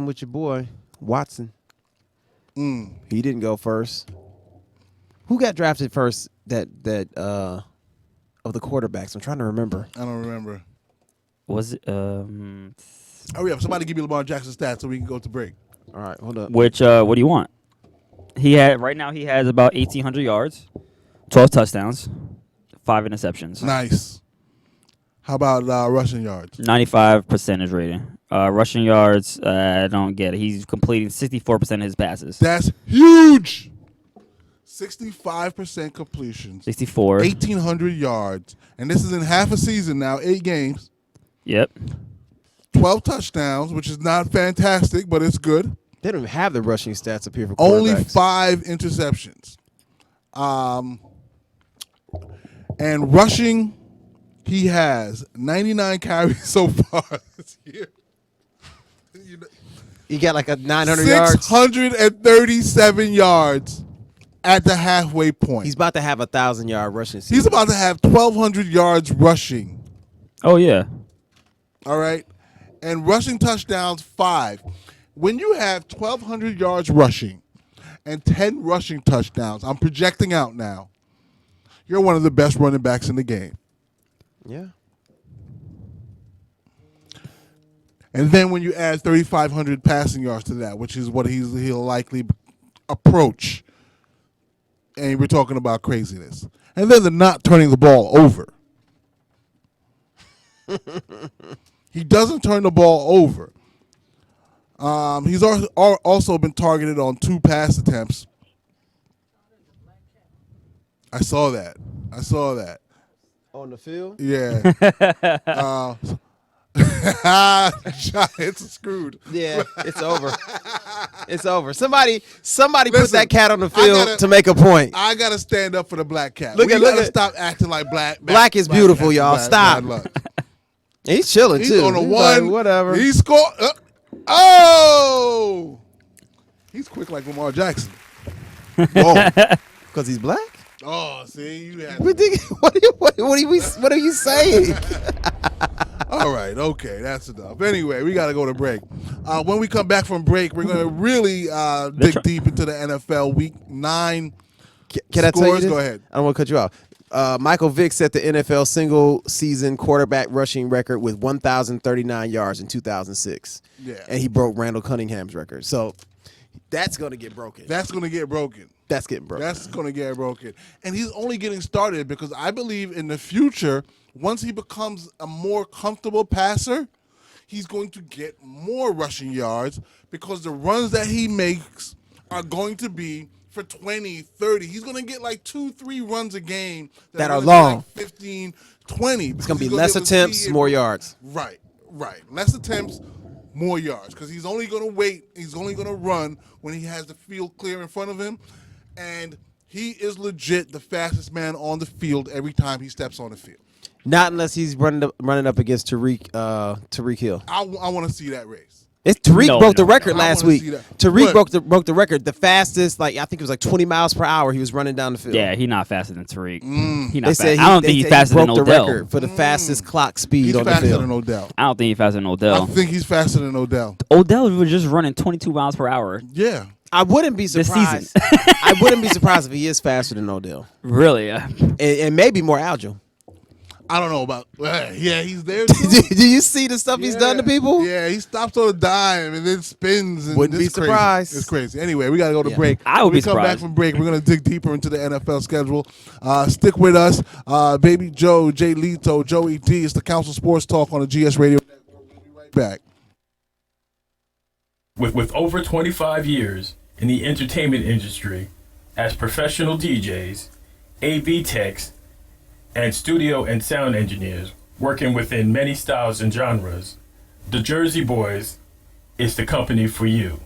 in with your boy, Watson. He didn't go first. Who got drafted first of the quarterbacks? I'm trying to remember. I don't remember. Was it? Hurry up. Somebody give me Lamar Jackson's stats so we can go to break. All right, hold up. What do you want? Right now he has about 1,800 yards, 12 touchdowns, 5 interceptions. Nice. How about rushing yards? 95 percentage rating. Rushing yards, I don't get it. He's completing 64% of his passes. That's huge. 65% completions. 64. 1,800 yards. And this is in half a season now, 8 games. Yep. 12 touchdowns, which is not fantastic, but it's good. They don't even have the rushing stats up here for Only quarterbacks. 5 interceptions. And rushing, he has 99 carries so far this year. He got like a 900 yards. 637 yards at the halfway point. He's about to have 1,000-yard rushing season. He's about to have 1,200 yards rushing. Oh, yeah. All right? And rushing touchdowns, 5. When you have 1,200 yards rushing and 10 rushing touchdowns, I'm projecting out now, you're one of the best running backs in the game. Yeah. And then when you add 3,500 passing yards to that, which is what he'll likely approach, and we're talking about craziness. And then the not turning the ball over. He doesn't turn the ball over. He's also been targeted on 2 pass attempts. I saw that. On the field? Yeah. Giants are screwed. Yeah, it's over. It's over. Somebody Listen, put that cat on the field to make a point. I gotta stand up for the black cat. Look we at- gotta stop acting like black. Black is beautiful, cats, y'all. Stop. bad luck. He's chilling He's too. on a He's one. like, whatever. He scored. Oh, he's quick like Lamar Jackson. Oh, Because he's black? oh, see, you had. What are you saying? All right, okay, that's enough. Anyway, we got to go to break. When we come back from break, we're going to really dig deep into the NFL Week 9 Can I tell you scores. this? Go ahead. I don't want to cut you off. Michael Vick set the NFL single-season quarterback rushing record with 1,039 yards in 2006. Yeah. And he broke Randall Cunningham's record. So that's going to get broken. That's going to get broken. That's getting broken. That's going to get broken. And he's only getting started because I believe in the future, once he becomes a more comfortable passer, he's going to get more rushing yards because the runs that he makes are going to be for 20, 30. He's going to get like 2-3 runs a game that are gonna be long. like 15, 20. It's going to be less attempts, more yards. Right. Less attempts, more yards. Because he's only going to wait. He's only going to run when he has the field clear in front of him. And he is legit the fastest man on the field every time he steps on the field. Not unless he's running up against Tyreek Hill. I want to see that race. Tariq broke the record I last wanna week. see that. Tariq But- broke the record, the fastest. Like I think it was like 20 miles per hour. He was running down the field. Yeah, he's not faster than Tariq. Mm. He not They fast. said I don't think he's faster than broke the Odell. record for the fastest clock speed He's on the faster field. than Odell. I don't think he's faster than I Odell. think he's faster than Odell. Odell was just running 22 miles per hour. Yeah. I wouldn't be This surprised. season. I wouldn't be surprised if he is faster than Odell, Really? and maybe more agile. I don't know about. Yeah, he's there too. Do you see the stuff he's done to people? Yeah, he stops on a dime and then spins. And Wouldn't be it's crazy. surprised. It's crazy. Anyway, we got to go to Yeah. break. I would When we be come back surprised. from break, we're going to dig deeper into the NFL schedule. Stick with us. Baby Joe, Jay Lito, Joey D. It's the Council Sports Talk on the GS Radio Network. We'll be right back. With over 25 years in the entertainment industry as professional DJs, AV techs, and studio and sound engineers working within many styles and genres, the Jersey Boys is the company for you.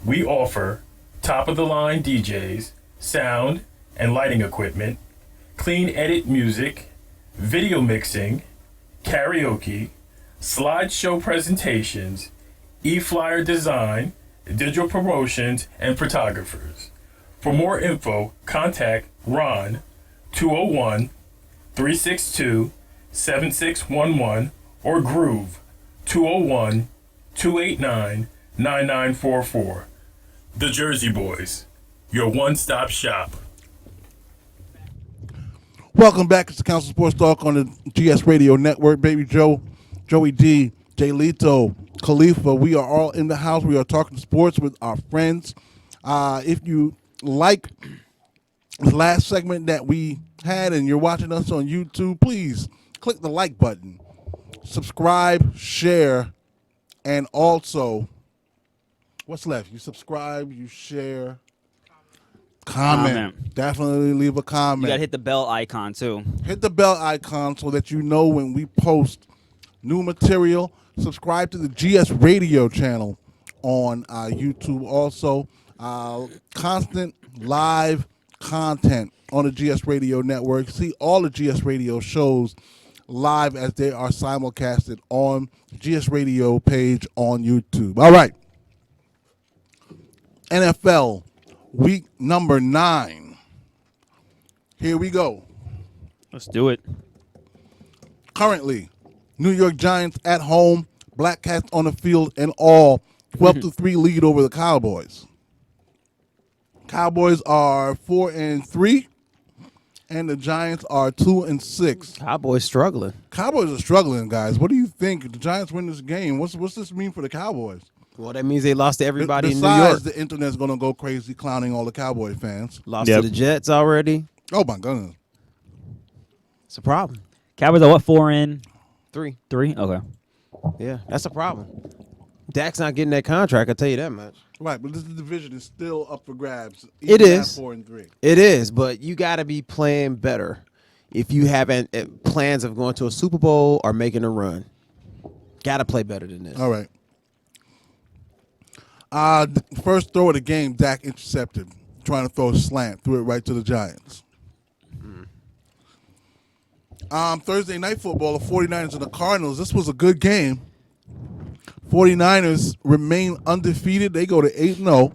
We offer top-of-the-line DJs, sound and lighting equipment, clean edit music, video mixing, karaoke, slideshow presentations, e-flyer design, digital promotions, and photographers. For more info, contact Ron 201-362-7611 or Groove 201-289-97 9944. The Jersey Boys, your one-stop shop. Welcome back to the Council Sports Talk on the GS Radio Network. Baby Joe, Joey D, Jay Lito, Khalifa. We are all in the house. We are talking sports with our friends. If you like the last segment that we had and you're watching us on YouTube, please click the like button, subscribe, share, and also, what's left? You subscribe, you share, comment. Definitely leave a comment. You got to hit the bell icon, too. Hit the bell icon so that you know when we post new material. Subscribe to the GS Radio channel on YouTube. Also, constant live content on the GS Radio Network. See all the GS Radio shows live as they are simulcasted on the GS Radio page on YouTube. All right. NFL week number 9. Here we go. Let's do it. Currently, New York Giants at home, Black Cats on the field, and all 12-3 lead over the Cowboys. Cowboys are 4-3, and the Giants are 2-6. Cowboys struggling. Cowboys are struggling, guys. What do you think? If the Giants win this game, what's this mean for the Cowboys? Well, that means they lost to everybody in New Besides, York. the internet's going to go crazy clowning all the Cowboy fans. Lost to the Jets already. Oh, my goodness. It's a problem. Cowboys are what, 4-3? 3. Okay. Yeah, that's a problem. Dak's not getting that contract, I'll tell you that much. Right, but this division is still up for grabs. It is. 4-3. It is, but you got to be playing better if you haven't plans of going to a Super Bowl or making a run. Got to play better than this. All right. First throw of the game, Dak intercepted, trying to throw a slant, threw it right to the Giants. Thursday night football, the 49ers and the Cardinals. This was a good game. 49ers remain undefeated. They go to 8-0.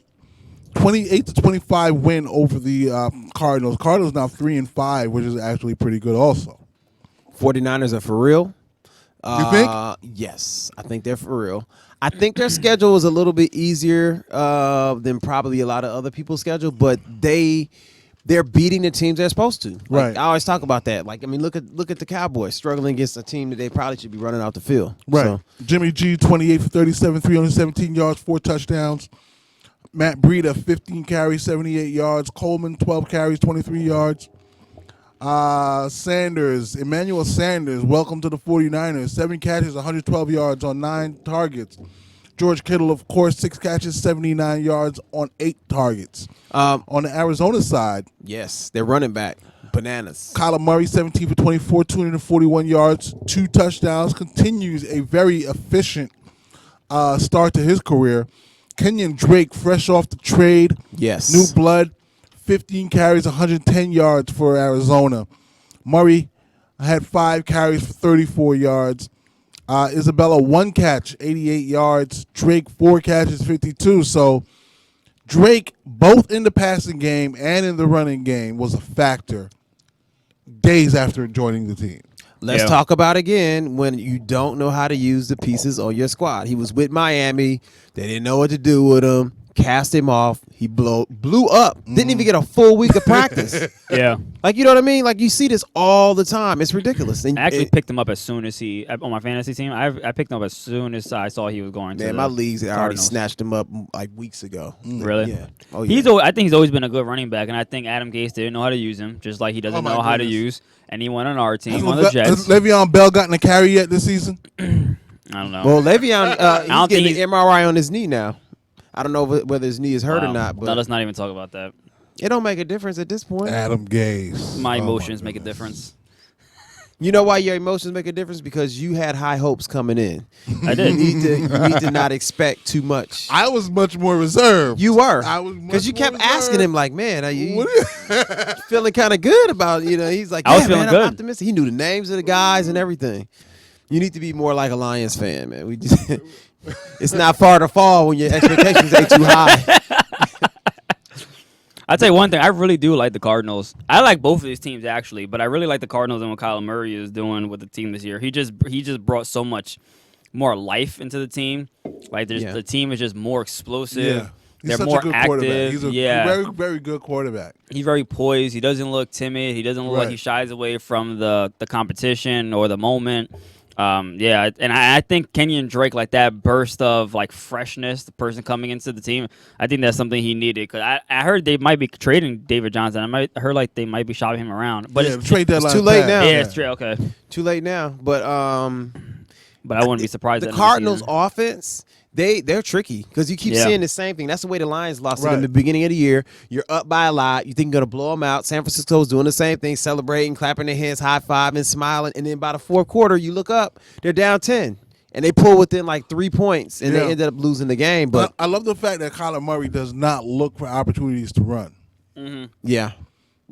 28-25 win over the Cardinals. Cardinals now 3-5, which is actually pretty good also. 49ers are for real. You think? Yes, I think they're for real. I think their schedule is a little bit easier than probably a lot of other people's schedule, but they're beating the teams they're supposed to. Right. I always talk about that. Like, I mean, look at the Cowboys struggling against a team that they probably should be running out the field. Right. So, Jimmy G, 28 for 37, 317 yards, 4 touchdowns. Matt Breida, 15 carries, 78 yards. Coleman, 12 carries, 23 yards. Emmanuel Sanders, welcome to the 49ers. 7 catches, 112 yards on 9 targets. George Kittle, of course, 6 catches, 79 yards on 8 targets. On the Arizona side, yes, they're running back. Bananas. Kyler Murray, 17 for 24, 241 yards, 2 touchdowns. Continues a very efficient start to his career. Kenyon Drake, fresh off the trade. Yes. New blood, 15 carries, 110 yards for Arizona. Murray had 5 carries for 34 yards. Isabella, 1 catch, 88 yards. Drake, 4 catches, 52. So Drake, both in the passing game and in the running game, was a factor days after joining the team. Let's talk about again when you don't know how to use the pieces on your squad. He was with Miami. They didn't know what to do with him. Cast him off. He blew up. Didn't even get a full week of practice. Yeah. Like, you know what I mean? Like, you see this all the time. It's ridiculous. And I actually picked him up as soon as on my fantasy team. I picked him up as soon as I saw he was going to man, the my leagues already Cardinals. snatched him up like weeks ago. Really? Yeah. Oh, yeah. I think he's always been a good running back, and I think Adam Gase didn't know how to use him, just like he doesn't know how to use anyone on our team, on the Jets. Has Le'Veon Bell gotten a carry yet this season? I don't know. Well, Le'Veon, he's don't getting think an MRI on his knee now. I don't know whether his knee is hurt or not, but no, let's not even talk about that. it don't make a difference at this point. Adam Gase. My emotions make a difference. You know why your emotions make a difference? Because you had high hopes coming in. I did. You need to not expect too much. I was much more reserved. You were. I was because you much kept more asking reserved. him like, man, are you feeling kind of good about, he's like, I was yeah, feeling man, good. I'm optimistic. He knew the names of the guys and everything. You need to be more like a Lions fan, man. We just it's not far to fall when your expectations ain't too high. I'll tell you one thing. I really do like the Cardinals. I like both of these teams, actually, but I really like the Cardinals and what Kyler Murray is doing with the team this year. He just brought so much more life into the team. Like the team is just more explosive. Yeah. He's They're such more a good quarterback. active. He's a very, very good quarterback. He's very poised. He doesn't look timid. He doesn't look like he shies away from the competition or the moment. And I think Kenyon Drake, like that burst of like freshness, the person coming into the team, I think that's something he needed. Because I heard they might be trading David Johnson. I heard like they might be shopping him around. But the trade deadline too late now. Yeah, it's true. Okay, Too late now. But I wouldn't be surprised. The at Cardinals' offense, they're tricky because you keep seeing the same thing. That's the way the Lions lost it in the beginning of the year. You're up by a lot. You think you're going to blow them out. San Francisco's doing the same thing, celebrating, clapping their hands, high-fiving, smiling. And then by the fourth quarter, you look up, they're down 10. And they pull within like 3 points, and they ended up losing the game. But I love the fact that Kyler Murray does not look for opportunities to run. Mm-hmm. Yeah.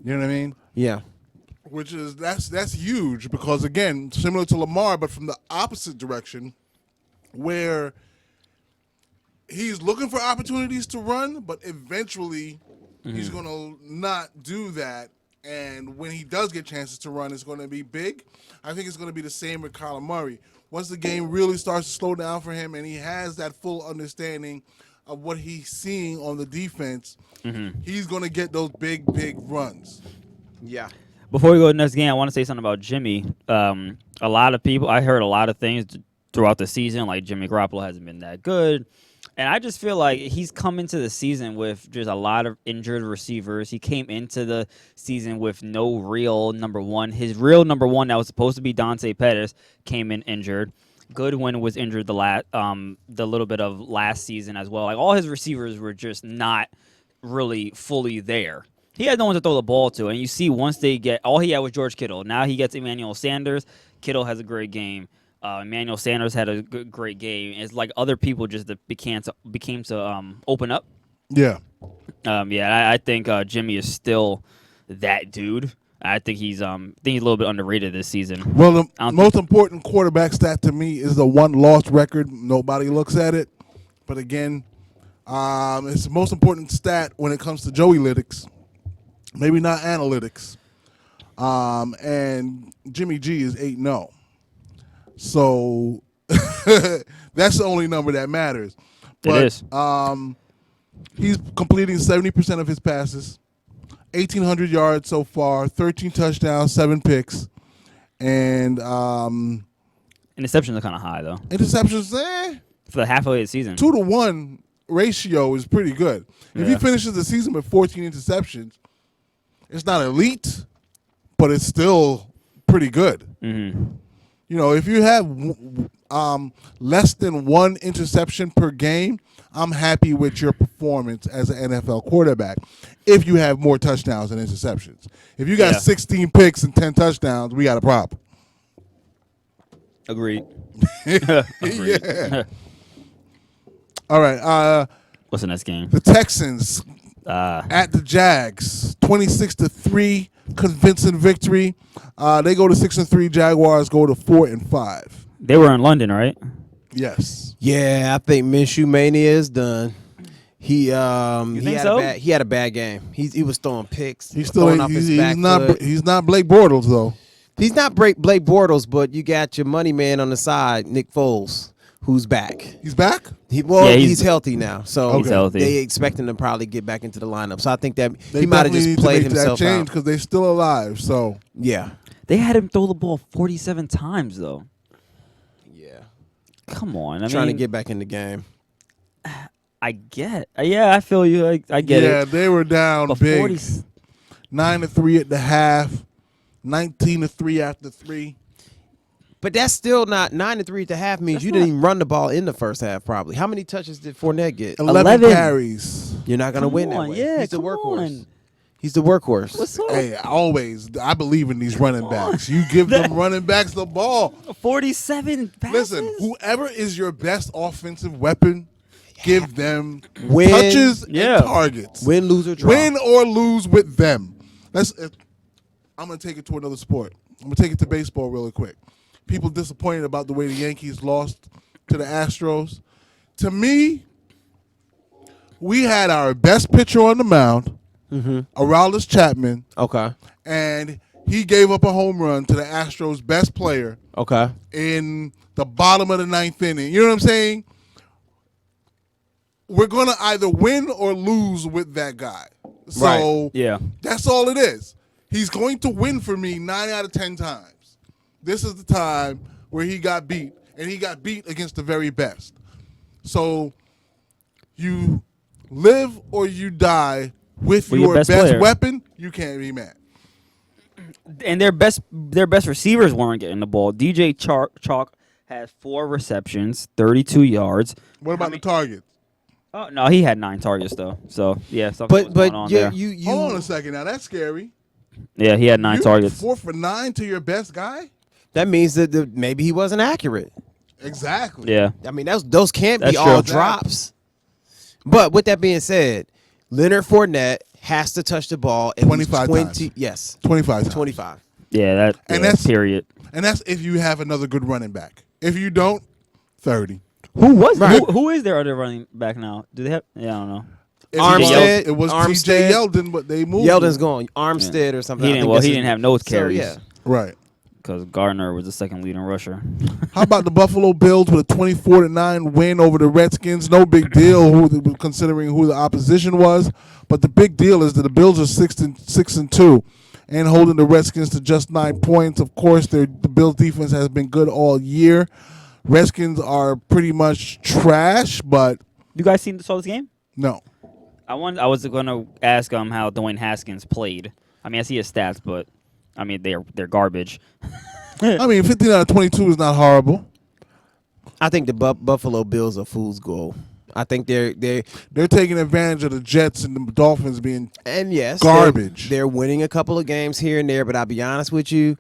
You know what I mean? Yeah. Which is that's huge because, again, similar to Lamar, but from the opposite direction, where he's looking for opportunities to run, but eventually he's going to not do that. And when he does get chances to run, it's going to be big. I think it's going to be the same with Kyler Murray. Once the game really starts to slow down for him and he has that full understanding of what he's seeing on the defense, he's going to get those big, big runs. Yeah. Before we go to the next game, I want to say something about Jimmy. A lot of people, I heard a lot of things throughout the season, like Jimmy Garoppolo hasn't been that good. And I just feel like he's come into the season with just a lot of injured receivers. He came into the season with no real number one. His real number one that was supposed to be Dante Pettis came in injured. Goodwin was injured the little bit of last season as well. Like all his receivers were just not really fully there. He had no one to throw the ball to. And you see once they get – all he had was George Kittle. Now he gets Emmanuel Sanders. Kittle has a great game. Emmanuel Sanders had a great game. It's like other people just became to open up. Yeah. I think Jimmy is still that dude. I think he's a little bit underrated this season. Well, the most important quarterback stat to me is the one lost record. Nobody looks at it. But again, it's the most important stat when it comes to Joey Lytics. Maybe not analytics. And Jimmy G is 8-0. So that's the only number that matters. But, it is. He's completing 70% of his passes, 1,800 yards so far, 13 touchdowns, 7 picks, and interceptions are kind of high though. Interceptions, for the halfway of the season. 2-to-1 ratio is pretty good. If he finishes the season with 14 interceptions, it's not elite, but it's still pretty good. Mm-hmm. You know, if you have less than 1 interception per game, I'm happy with your performance as an NFL quarterback. If you have more touchdowns than interceptions. If you got 16 picks and 10 touchdowns, we got a problem. Agreed. Agreed. Yeah. All right. What's the next game? The Texans at the Jags, 26-3, convincing victory. They go to 6-3. Jaguars go to 4-5. They were in London, right? Yes. Yeah, I think Minshew Mania is done. He think so? He had a bad game. He was throwing picks. He's still throwing off his back foot. He's not Blake Bortles though. He's not Blake Bortles, but you got your money man on the side, Nick Foles, who's back. He's back? He's healthy now. So He's healthy. They expect him to probably get back into the lineup. So I think that They he might have definitely just need to played make himself that change out. because they're still alive. So Yeah. They had him throw the ball 47 times though. Yeah. Come on. Trying to get back in the game. I get. Yeah, I feel you. I get it. yeah, they were down But big. 40 9-3 at the half, 19-3 after 3. But that's still not 9-3 at the half means That's you not- didn't even run the ball in the first half probably. How many touches did Fournette get? 11 carries. You're not going to Come win that on, way. yeah, He's the come workhorse. on. He's the workhorse. What's up? Hey, I believe in these running backs. You give them running backs the ball. 47 passes? Listen, whoever is your best offensive weapon, give them Win. touches Yeah. and targets. Win, lose, or draw. Win or lose with them. I'm going to take it to another sport. I'm going to take it to baseball really quick. People disappointed about the way the Yankees lost to the Astros. To me, we had our best pitcher on the mound, Aroldis Chapman, Okay. and he gave up a home run to the Astros' best player Okay. in the bottom of the ninth inning. You know what I'm saying? We're going to either win or lose with that guy. So Right. Yeah. that's all it is. He's going to win for me 9 out of 10 times. This is the time where he got beat, and he got beat against the very best. So you live or you die with With your your best best player. weapon, you can't be mad. And their best receivers weren't getting the ball. DJ Chalk had 4 receptions, 32 yards. What about the targets? Oh no, he had 9 targets though. So yeah, something was going on yeah, there. you Hold on a second now. That's scary. Yeah, he had 9 You targets. 4 for 9 to your best guy? that means that maybe he wasn't accurate. Exactly. Yeah. I mean, those can't be That's all true. drops. But with that being said, Leonard Fournette has to touch the ball at 25 least times. Yes, 25 times. 25. Yeah, that's- period. And that's if you have another good running back. If you don't, 30. Who was Right. who is their other running back now? Do they have? Yeah, I don't know. If Armstead- it was Armstead- TJ Yeldon, but they moved Yeldon's him. gone. Armstead or something. He I didn't. think Well, that's he his didn't name. have no So, carries yeah. Right. because Gardner was the second leading rusher. How about the Buffalo Bills with a 24-9 win over the Redskins? No big deal, considering who the opposition was. But the big deal is that the Bills are 6-2, and holding the Redskins to just 9 points. Of course, the Bills defense has been good all year. Redskins are pretty much trash, but You guys saw this game? no. I was going to ask how Dwayne Haskins played. I mean, I see his stats, but I mean they're garbage. I mean, 15 out of 22 is not horrible. I think the Buffalo Bills are fool's gold. I think they're They're taking advantage of the Jets and the Dolphins being and yes, garbage. They're winning a couple of games here and there, but I'll be honest with you.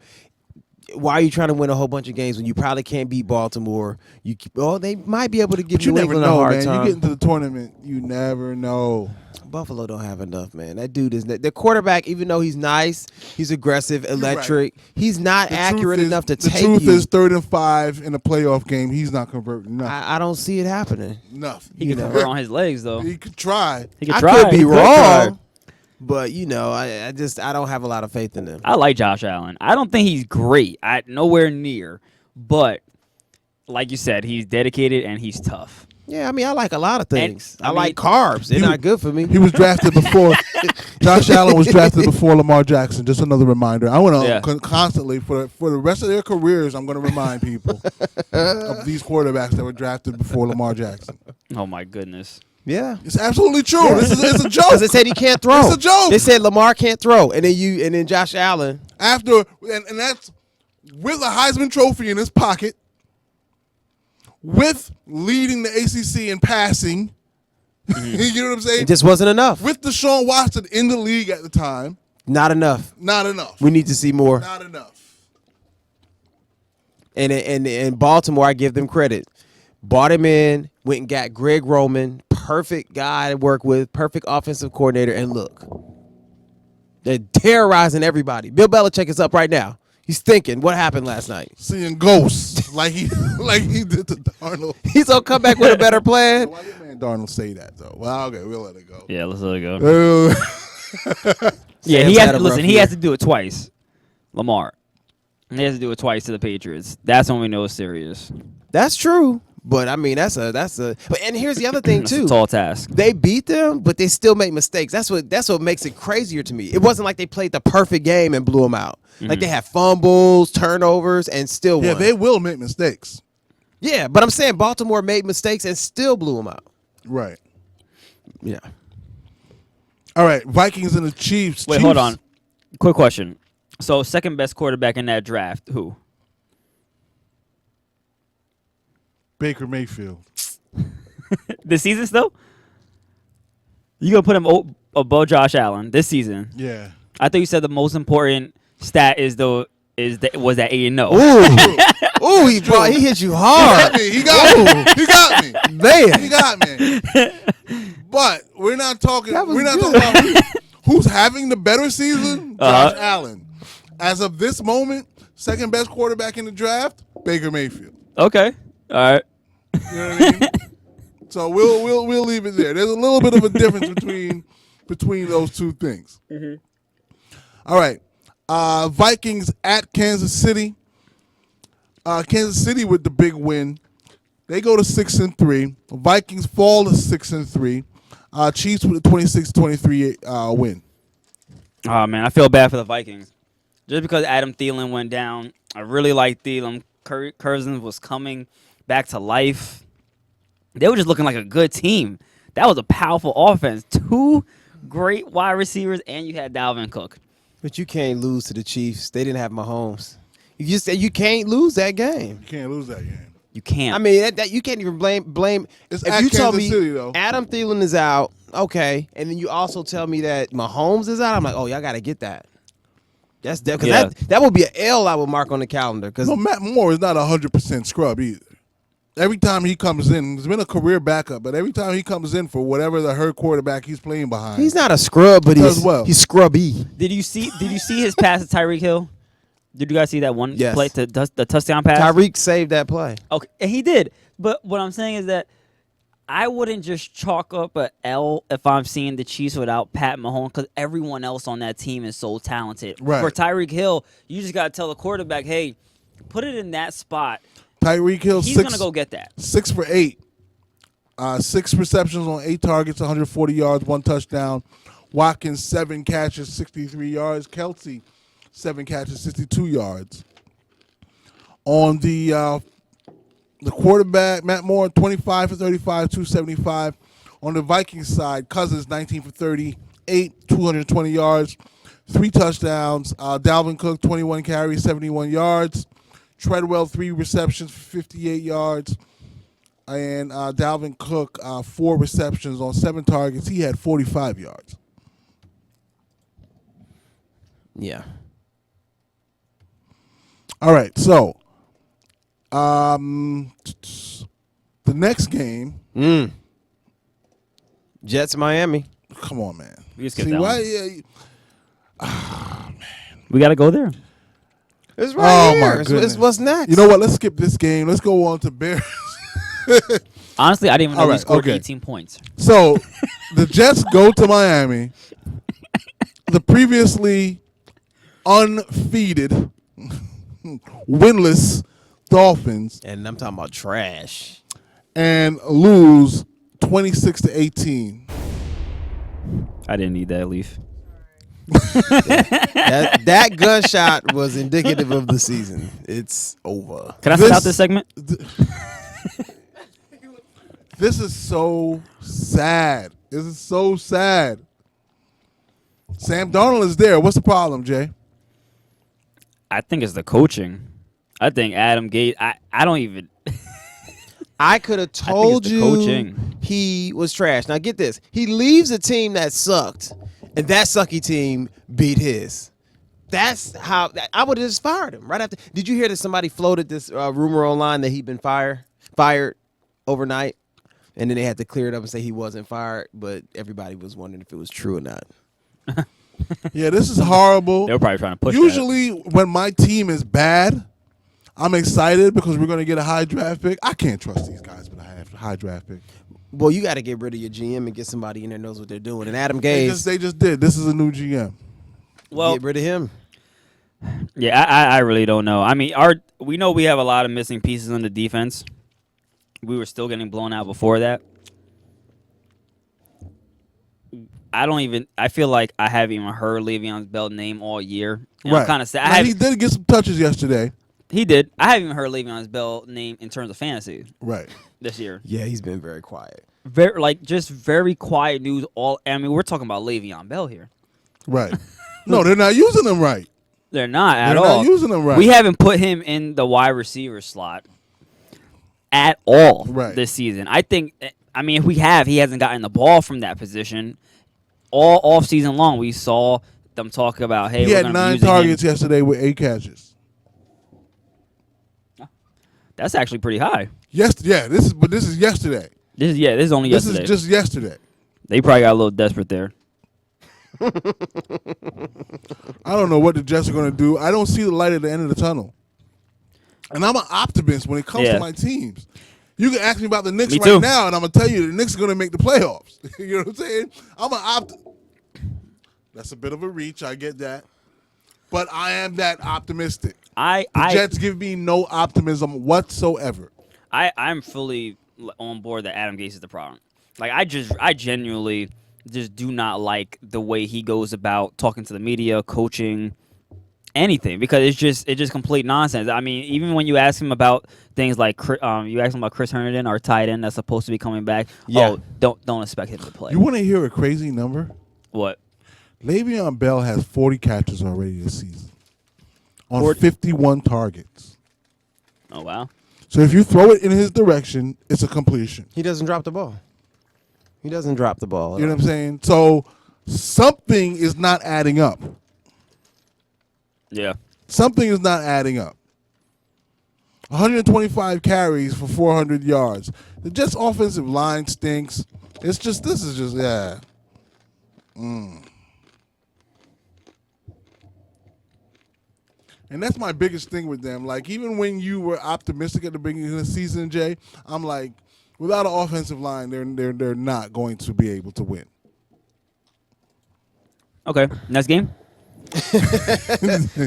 Why are you trying to win a whole bunch of games when you probably can't beat Baltimore? They might be able to give But you New never England a know, hard man. time. You get into the tournament, you never know. Buffalo don't have enough, man. That dude is the quarterback. Even though he's nice, he's aggressive, electric. He's not The accurate truth is- enough to the take truth you. is 3rd and 5 in a playoff game. He's not converting nothing. I don't see it happening. Nothing. He can convert on his legs though. He could try. He could I try. could be He wrong, try. but I don't have a lot of faith in them. I like Josh Allen. I don't think he's great. Nowhere near, but like you said, he's dedicated and he's tough. Yeah, I mean, I like a lot of things. I I mean, like carbs. They're he not was- good for me. He was drafted before. Josh Allen was drafted before Lamar Jackson. Just another reminder. I want to Yeah. constantly, for the rest of their careers, I'm going to remind people of these quarterbacks that were drafted before Lamar Jackson. Oh my goodness. Yeah. It's absolutely true. It's a joke. Because they said he can't throw. It's a joke. They said Lamar can't throw, and then Josh Allen. After and that's with a Heisman Trophy in his pocket, with leading the ACC in passing. You know what I'm saying? It just wasn't enough. With Deshaun Watson in the league at the time, Not enough. not enough. We need to see more. Not enough. And Baltimore, I give them credit. Bought him in, went and got Greg Roman, perfect guy to work with, perfect offensive coordinator, and look. They're terrorizing everybody. Bill Belichick is up right now. He's thinking, what happened last night? Seeing ghosts like he did to Darnold. He's going to come back with a better plan. Why did man Darnold say that though? Well, okay, we'll let it go. Yeah, let's let it go. Yeah, Sam's he had has a to listen. rough He year. has to do it twice. Lamar. He has to do it twice to the Patriots. That's when we know it's serious. That's true. But, I mean, that's a. But and here's the other thing, That's too. a tall task. They beat them, but they still make mistakes. That's what makes it crazier to me. It wasn't like they played the perfect game and blew them out. Like they had fumbles, turnovers, and still Yeah, won. they will make mistakes. Yeah, but I'm saying Baltimore made mistakes and still blew them out. Right. Yeah. All right, Vikings and the Chiefs. Wait, Chiefs. hold on. Quick question. So, second best quarterback in that draft, who? Baker Mayfield. This season still? You gonna put him above Josh Allen this season? Yeah. I thought you said the most important stat was that 8-0. Ooh, he hit you hard. He got me. He got me. Man. He got me. But we're not talking. That was We're not good. talking about who's having the better season. Josh Allen. As of this moment, second best quarterback in the draft, Baker Mayfield. Okay. All right. You know what I mean? So we'll leave it there. There's a little bit of a difference between those two things. All right, Vikings at Kansas City. Kansas City with the big win. They go to 6-3. Vikings fall to 6-3. Chiefs with a 26-23 win. Oh man, I feel bad for the Vikings. Just because Adam Thielen went down, I really like Thielen. Cousins was coming back to life. They were just looking like a good team. That was a powerful offense. 2 great wide receivers, and you had Dalvin Cook. But you can't lose to the Chiefs. They didn't have Mahomes. You just said you can't lose that game. You can't lose that game. You can't. I mean, that you can't even blame. It's if at you tell Kansas me City, though. Adam Thielen is out, okay, and then you also tell me that Mahomes is out, I'm like, oh, y'all got to get that. That's because Yeah. that would be an L I would mark on the calendar. Because No, Matt Moore is not 100% scrub either. Every time he comes in, he's been a career backup, but every time he comes in for whatever the hurt quarterback he's playing behind, he's not a scrub, but Does he's well. he's scrubby. Did you see his pass to Tyreek Hill? Did you guys see that one Yes. play to the touchdown pass? Tyreek saved that play. Okay, and he did. But what I'm saying is that I wouldn't just chalk up a L if I'm seeing the Chiefs without Pat Mahomes because everyone else on that team is so talented. Right. For Tyreek Hill, you just got to tell the quarterback, hey, put it in that spot. Tyreek Hill He's 6 going to go get that. 6 for 8, 6 receptions on 8 targets, 140 yards, 1 touchdown. Watkins 7 catches, 63 yards. Kelsey 7 catches, 62 yards. On the quarterback, Matt Moore 25 for 35, 275. On the Vikings side, Cousins 19 for 38, 220 yards, 3 touchdowns. Dalvin Cook 21 carries, 71 yards. Treadwell 3 receptions for 58 yards. And Dalvin Cook 4 receptions on 7 targets. He had 45 yards. Yeah. All right, so the next game. Jets Miami. Come on, man. We just get See that why? one. We got to go there. It's Oh, right my here. It's goodness. what's next? You know what? Let's skip this game. Let's go on to Bears. Honestly, I didn't even know All we right, scored okay. 18 points. So the Jets go to Miami. The previously undefeated, winless Dolphins, And I'm talking about trash. and lose 26-18. I didn't need that leaf. That gunshot was indicative of the season. It's over. Can I sit out this segment? This is so sad. This is so sad. Sam Darnold is there. What's the problem, Jay? I think it's the coaching. I think Adam Gase. I don't even. I could have it's told the you coaching. he was trash. Now get this. He leaves a team that sucked, and that sucky team beat his. That's how I would have just fired him right after. Did you hear that somebody floated this rumor online that he'd been fired overnight? And then they had to clear it up and say he wasn't fired, but everybody was wondering if it was true or not. Yeah, this is horrible. They were probably trying to push. Usually when my team is bad, I'm excited because we're going to get a high draft pick. I can't trust these guys with a high draft pick. Well, you got to get rid of your GM and get somebody in there who knows what they're doing. And Adam They Gase, just did. This is a new GM. Well, get rid of him. yeah, I really don't know. I mean, we know we have a lot of missing pieces on the defense. We were still getting blown out before that. I feel like I haven't even heard Le'Veon Bell's name all year. And I'm kind of sad. Now, he did get some touches yesterday. He did. I haven't even heard Le'Veon Bell's name in terms of fantasy Right. this year. Yeah, he's been very quiet. Just very quiet news. I mean, we're talking about Le'Veon Bell here. Right. No, they're not using him right. They're not at They're all. not using him right. We haven't put him in the wide receiver slot at all Right. this season. I think. I mean, if we have, he hasn't gotten the ball from that position all off season long. We saw them talk about, hey, He we're had going to be 9 using targets him. yesterday with 8 catches. That's actually pretty high. Yes, yeah. This is yesterday. This is only This yesterday. is just yesterday. They probably got a little desperate there. I don't know what the Jets are going to do. I don't see the light at the end of the tunnel. And I'm an optimist when it comes Yeah. to my teams. You can ask me about the Knicks Me right too. now, and I'm going to tell you the Knicks are going to make the playoffs. You know what I'm saying? I'm an That's a bit of a reach. I get that. But I am that optimistic. I The Jets give me no optimism whatsoever. I'm fully on board that Adam Gase is the problem. Like I genuinely just do not like the way he goes about talking to the media, coaching, anything, because it's just complete nonsense. I mean, even when you ask him about things like you ask him about Chris Herndon, our tight end that's supposed to be coming back. Yeah. Oh, don't expect him to play. You want to hear a crazy number? What? Le'Veon Bell has 40 catches already this season on 51 targets. Oh wow. So if you throw it in his direction, it's a completion. He doesn't drop the ball. He doesn't drop the ball. You know what I'm saying? So something is not adding up. Yeah. Something is not adding up. 125 carries for 400 yards. The Jets' offensive line stinks. This is just, yeah. And that's my biggest thing with them. Like, even when you were optimistic at the beginning of the season, Jay, I'm like, without an offensive line, they're not going to be able to win. Okay. Next game.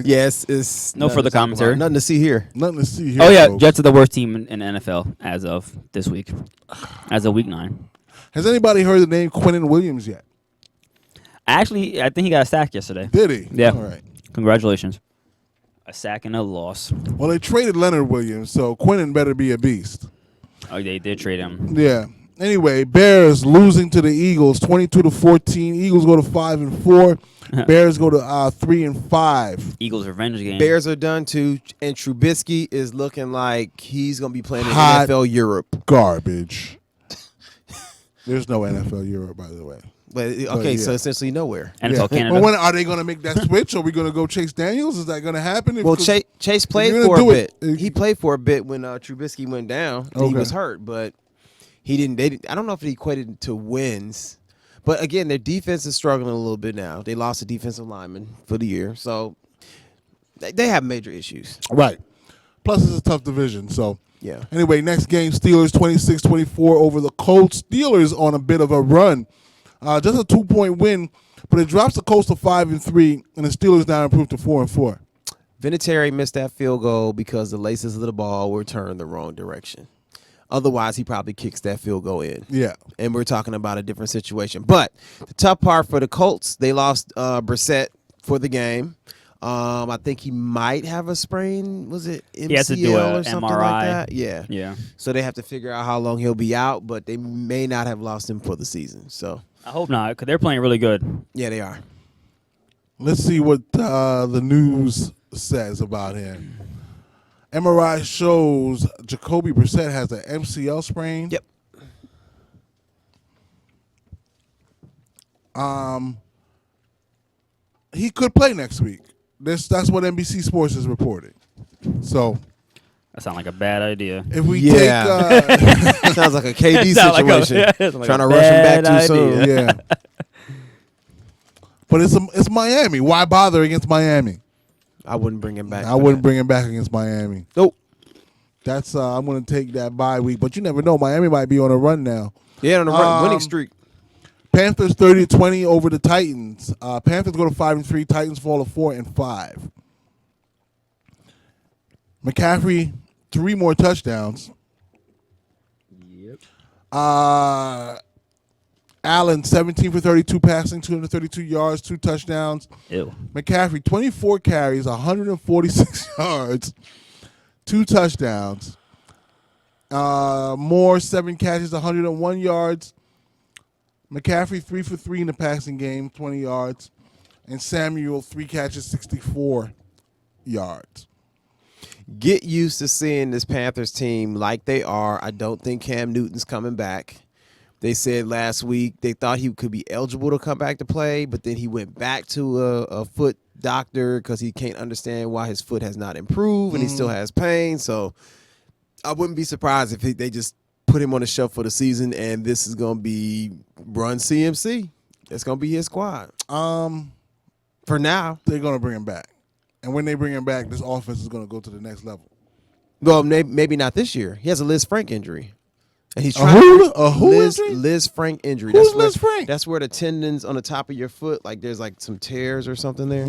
Yes, it's No nothing further to talk commentary. about. Nothing to see here. Nothing to see here. Oh yeah, folks. Jets are the worst team in NFL as of this week, as of week 9. Has anybody heard the name Quinnen Williams yet? I think he got a sack yesterday. Did he? Yeah. All right. Congratulations. A sack and a loss. Well, they traded Leonard Williams, so Quinnen better be a beast. Oh, they did trade him. Yeah. Anyway, Bears losing to the Eagles, 22-14. Eagles go to 5-4. Bears go to 3-5. Eagles revenge game. Bears are done too, and Trubisky is looking like he's going to be playing in Hot. NFL Europe. Garbage. There's no NFL Europe, by the way. But okay, yeah. so essentially nowhere. NFL Canada. Well, when are they going to make that switch? Are we going to go Chase Daniels? Is that going to happen? Well, Chase played you're gonna for a do bit. it- He played for a bit when Trubisky went down. And He Okay. was hurt, but he didn't. I don't know if it equated to wins. But again, their defense is struggling a little bit now. They lost a defensive lineman for the year, so they have major issues. Right. Plus, it's a tough division, so. Yeah. Anyway, next game, Steelers 26-24 over the Colts. Steelers on a bit of a run. Just a 2-point win, but it drops the Colts to 5-3, and the Steelers now improved to 4-4. Vinatieri missed that field goal because the laces of the ball were turned the wrong direction. Otherwise, he probably kicks that field goal in. Yeah. And we're talking about a different situation. But the tough part for the Colts, they lost Brissett for the game. I think he might have a sprain. Was it MCL He has to do a or something MRI. like that? Yeah. Yeah. So they have to figure out how long he'll be out, but they may not have lost him for the season. So, I hope not, because they're playing really good. yeah, they are. Let's see what the news says about him. MRI shows Jacoby Brissett has an MCL sprain. Yep. He could play next week. That's what NBC Sports is reporting. So That sounds like a bad idea. if we Yeah. take Sounds like a KD Sound like a- situation. sounds like Trying a to rush him back bad too soon. idea. yeah. But it's Miami. Why bother against Miami? I wouldn't bring him back. I wouldn't bring him back against Miami. Nope. That's I'm going to take that bye week, but you never know. Miami might be on a run now. Yeah, on a winning streak. Panthers 30-20 over the Titans. Panthers go to 5-3. Titans fall to 4-5. McCaffrey 3 more touchdowns. Yep. Allen 17 for 32 passing, 232 yards, 2 touchdowns. Ew. McCaffrey 24 carries, 146 yards, 2 touchdowns. Moore 7 catches, 101 yards. McCaffrey 3 for 3 in the passing game, 20 yards. And Samuel 3 catches, 64 yards. Get used to seeing this Panthers team like they are. I don't think Cam Newton's coming back. They said last week they thought he could be eligible to come back to play, but then he went back to a foot doctor because he can't understand why his foot has not improved and he still has pain. So I wouldn't be surprised if they just put him on the shelf for the season and this is going to be run CMC. It's going to be his squad. For now. They're going to bring him back. And when they bring him back, this offense is going to go to the next level. Well, maybe not this year. He has a Liz Frank injury. And he's A trying who? A who injury? Liz Frank injury. Who's That's where, Liz Frank? That's where the tendons on the top of your foot, like there's like some tears or something there.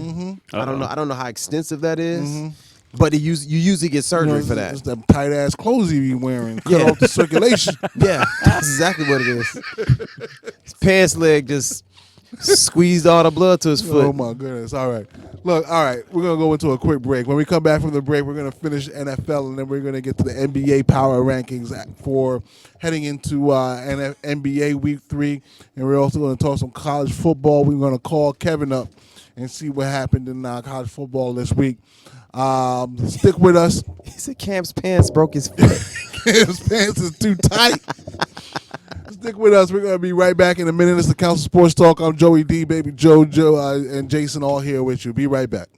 I don't know how extensive that is. But you usually get surgery for that. It's them tight ass clothes he be wearing. Cut Yeah. off the circulation. Yeah, that's exactly what it is. His pants leg just squeezed all the blood to his foot. Oh my goodness! All right, look. All right, we're gonna go into a quick break. When we come back from the break, we're gonna finish NFL, and then we're gonna get to the NBA power rankings for heading into NBA Week 3, and we're also gonna talk some college football. We're gonna call Kevin up and see what happened in college football this week. Stick with us. He said Cam's pants broke his foot. His pants is too tight. Stick with us. We're going to be right back in a minute. It's the Council Sports Talk. I'm Joey D, Baby Joe, and Jason all here with you. Be right back.